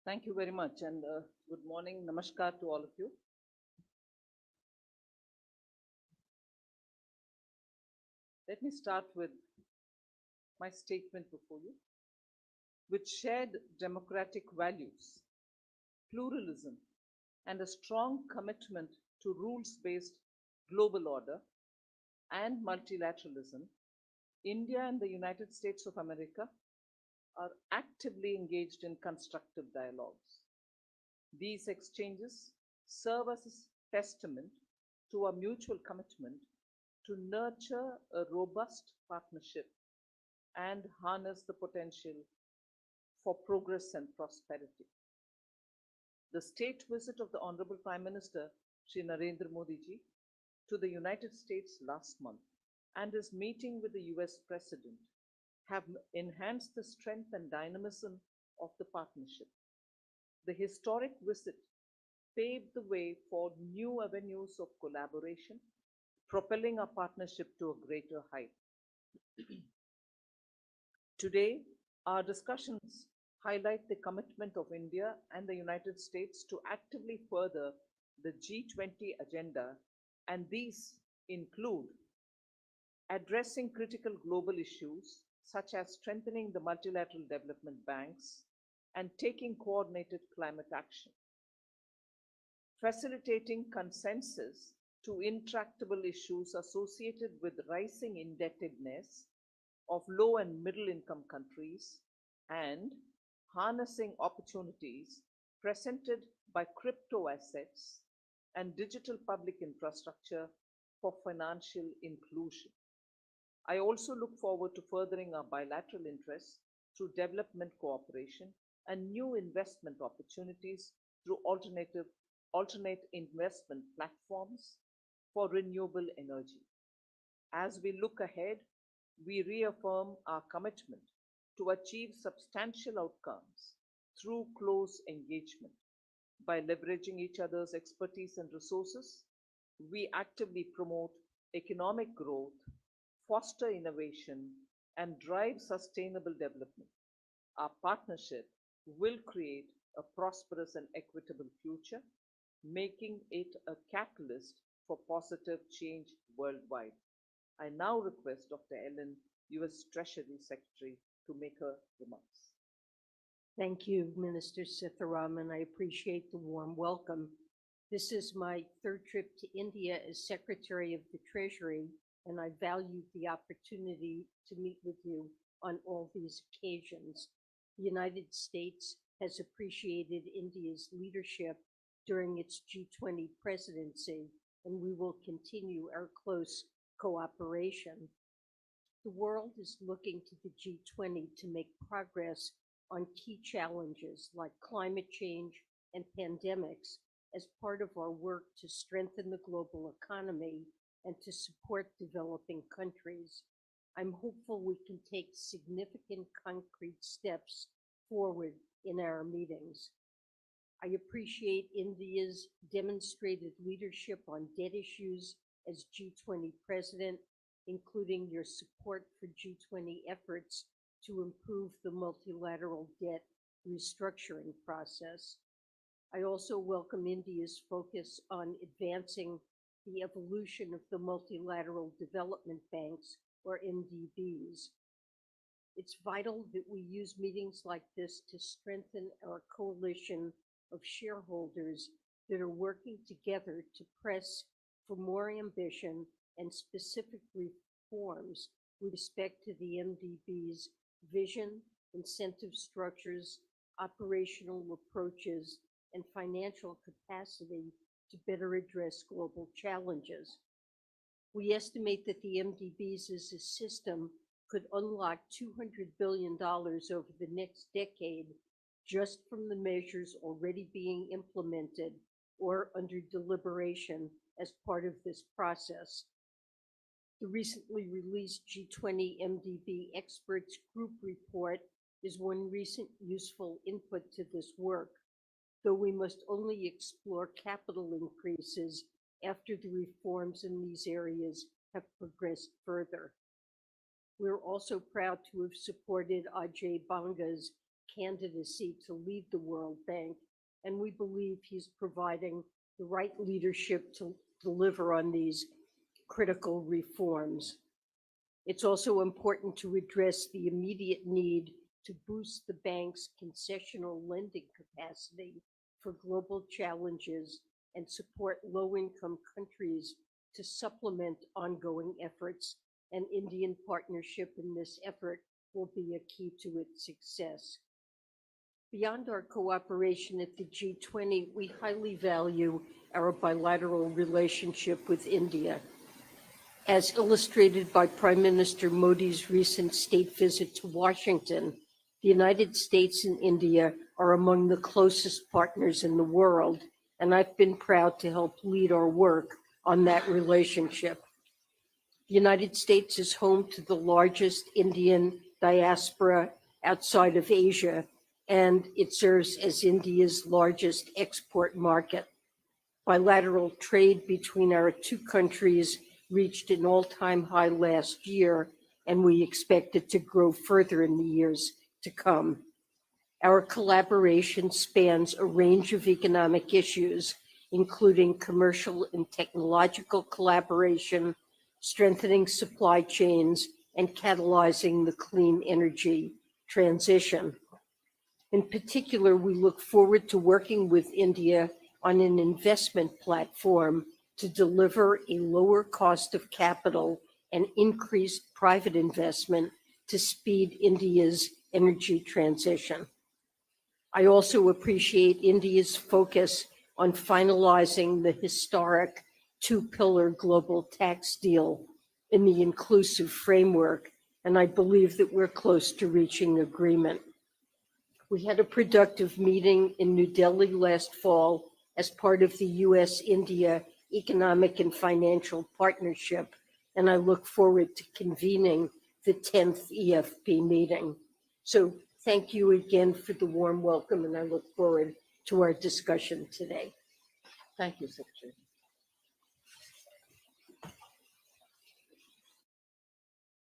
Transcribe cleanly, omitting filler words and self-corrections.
Thank you very much, and good morning, namaskar to all of you. Let me start with my statement before you. With shared democratic values, pluralism, and a strong commitment to rules based global order and multilateralism, India and the United States of America are actively engaged in constructive dialogues. These exchanges serve as a testament to our mutual commitment to nurture a robust partnership and harness the potential for progress and prosperity. The state visit of the Honorable Prime Minister Shri Narendra Modi ji to the United States last month and his meeting with the US President have enhanced the strength and dynamism of the partnership. The historic visit paved the way for new avenues of collaboration, propelling our partnership to a greater height. Today, our discussions highlight the commitment of India and the United States to actively further the G20 agenda, and these include addressing critical global issues such as strengthening the multilateral development banks and taking coordinated climate action, facilitating consensus to intractable issues associated with rising indebtedness of low and middle income countries, and harnessing opportunities presented by crypto assets and digital public infrastructure for financial inclusion. I also look forward to furthering our bilateral interests through development cooperation and new investment opportunities through alternate investment platforms for renewable energy. As we look ahead, we reaffirm our commitment to achieve substantial outcomes through close engagement. By leveraging each other's expertise and resources, we actively promote economic growth, foster innovation, and drive sustainable development. Our partnership will create a prosperous and equitable future, making it a catalyst for positive change worldwide. I now request Dr. Ellen, US Treasury Secretary, to make her remarks. Thank you, Minister Sitharaman. I appreciate the warm welcome. This is my third trip to India as Secretary of the Treasury, and I value the opportunity to meet with you on all these occasions. The United States has appreciated India's leadership during its G20 presidency, and we will continue our close cooperation. The world is looking to the G20 to make progress on key challenges like climate change and pandemics as part of our work to strengthen the global economy and to support developing countries. I'm hopeful we can take significant concrete steps forward in our meetings. I appreciate India's demonstrated leadership on debt issues as G20 president, including your support for G20 efforts to improve the multilateral debt restructuring process. I also welcome India's focus on advancing the evolution of the multilateral development banks, or MDBs. It's vital that we use meetings like this to strengthen our coalition of shareholders that are working together to press for more ambition and specific reforms with respect to the MDB's vision, incentive structures, operational approaches, and financial capacity to better address global challenges. We estimate that the MDBs as a system could unlock $200 billion over the next decade just from the measures already being implemented or under deliberation as part of this process. The recently released G20 MDB Experts Group report is one recent useful input to this work, though we must only explore capital increases after the reforms in these areas have progressed further. We're also proud to have supported Ajay Banga's candidacy to lead the World Bank, and we believe he's providing the right leadership to deliver on these critical reforms. It's also important to address the immediate need to boost the bank's concessional lending capacity for global challenges and support low-income countries to supplement ongoing efforts, and Indian partnership in this effort will be a key to its success. Beyond our cooperation at the G20, we highly value our bilateral relationship with India. As illustrated by Prime Minister Modi's recent state visit to Washington, the United States and India are among the closest partners in the world, and I've been proud to help lead our work on that relationship. The United States is home to the largest Indian diaspora outside of Asia, and it serves as India's largest export market. Bilateral trade between our two countries reached an all-time high last year, and we expect it to grow further in the years to come. Our collaboration spans a range of economic issues, including commercial and technological collaboration, strengthening supply chains, and catalyzing the clean energy transition. In particular, we look forward to working with India on an investment platform to deliver a lower cost of capital and increased private investment to speed India's energy transition. I also appreciate India's focus on finalizing the historic two-pillar global tax deal in the inclusive framework, and I believe that we're close to reaching agreement. We had a productive meeting in New Delhi last fall as part of the US-India Economic and Financial Partnership, and I look forward to convening the 10th EFP meeting. So thank you again for the warm welcome, and I look forward to our discussion today. Thank you, Secretary.